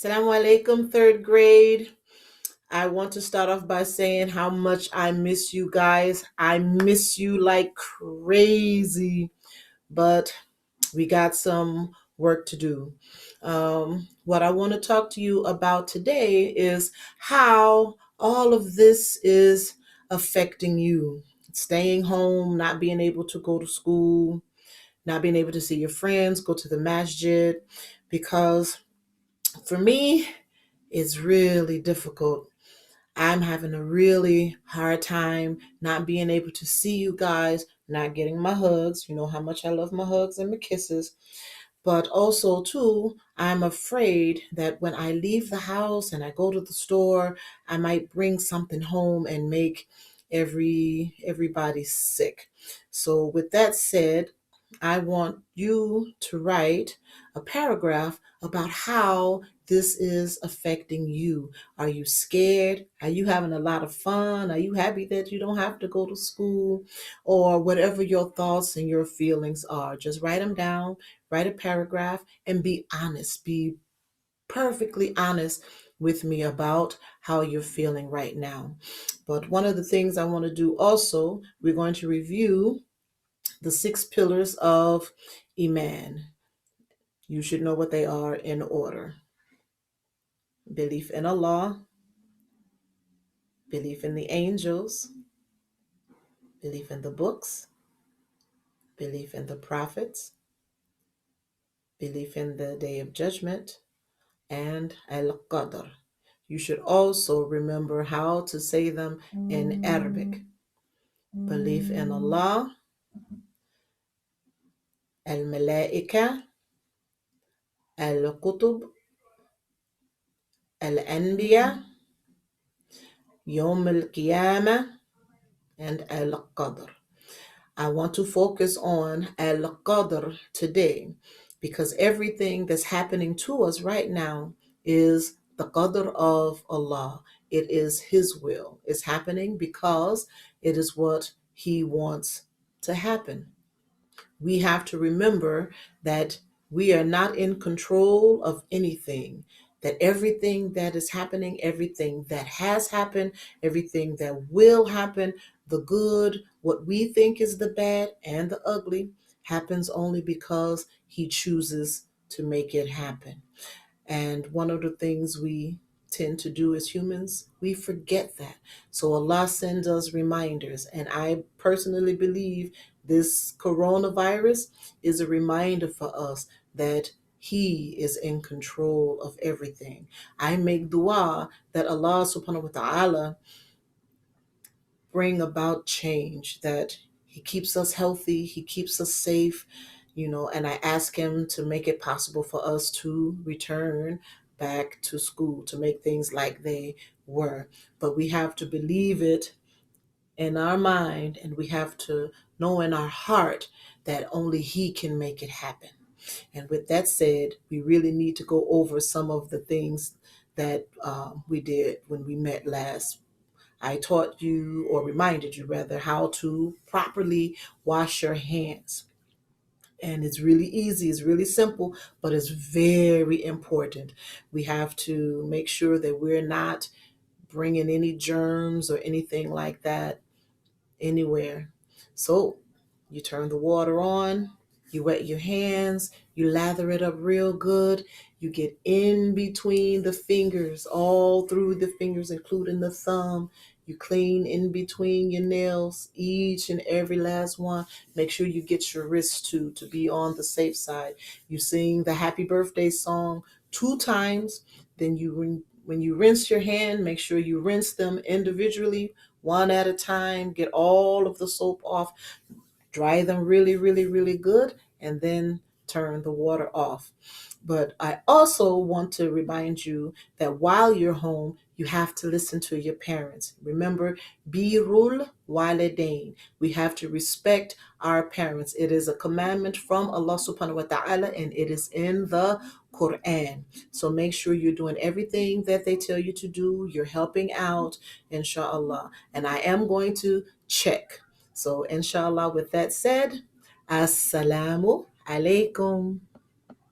Assalamu alaikum, third grade. I want to start off by saying how much I miss you guys. I miss you like crazy, but we got some work to do. What I want to talk to you about today is how all of this is affecting you. Staying home, not being able to go to school, not being able to see your friends, go to the masjid, because for me, it's really difficult. I'm having a really hard time not being able to see you guys, not getting my hugs. You know how much I love my hugs and my kisses. But also, too, I'm afraid that when I leave the house and I go to the store, I might bring something home and make everybody sick. So, with that said, I want you to write a paragraph about how this is affecting you. Are you scared? Are you having a lot of fun? Are you happy that you don't have to go to school? Or whatever your thoughts and your feelings are, just write them down, write a paragraph, and be honest. Be perfectly honest with me about how you're feeling right now. But one of the things I want to do also, we're going to review the 6 pillars of Iman. You should know what they are in order: belief in Allah, belief in the angels, belief in the books, belief in the prophets, belief in the day of judgment, and al-qadr. You should also remember how to say them in Arabic. Belief in Allah, al-malaika, al-qutub, al-anbiya, yawm al-qiyamah, and al-qadr. I want to focus on al-qadr today because everything that's happening to us right now is the qadr of Allah. It is His will. It's happening because it is what He wants to happen. We have to remember that we are not in control of anything, that everything that is happening, everything that has happened, everything that will happen, the good, what we think is the bad, and the ugly, happens only because He chooses to make it happen. And one of the things we tend to do as humans, we forget that. So Allah sends us reminders. And I personally believe this coronavirus is a reminder for us that He is in control of everything. I make dua that Allah subhanahu wa ta'ala bring about change, that He keeps us healthy, He keeps us safe, and I ask Him to make it possible for us to return back to school, to make things like they were. But we have to believe it in our mind, and we have to know in our heart that only He can make it happen. And with that said, we really need to go over some of the things that we did when we met last. I taught you, or reminded you rather, how to properly wash your hands. And it's really easy, it's really simple, but it's very important. We have to make sure that we're not bringing any germs or anything like that anywhere. So you turn the water on, you wet your hands, you lather it up real good. You get in between the fingers, all through the fingers, including the thumb. You clean in between your nails, each and every last one. Make sure you get your wrists too, to be on the safe side. You sing the happy birthday song 2 times. Then when you rinse your hand, make sure you rinse them individually, one at a time. Get all of the soap off. Dry them really, really, really good, and then turn the water off. But I also want to remind you that while you're home, you have to listen to your parents. Remember, birrul walidain. We have to respect our parents. It is a commandment from Allah subhanahu wa ta'ala, and it is in the Quran. So make sure you're doing everything that they tell you to do. You're helping out, inshallah. And I am going to check. So inshallah, with that said, assalamu alaikum.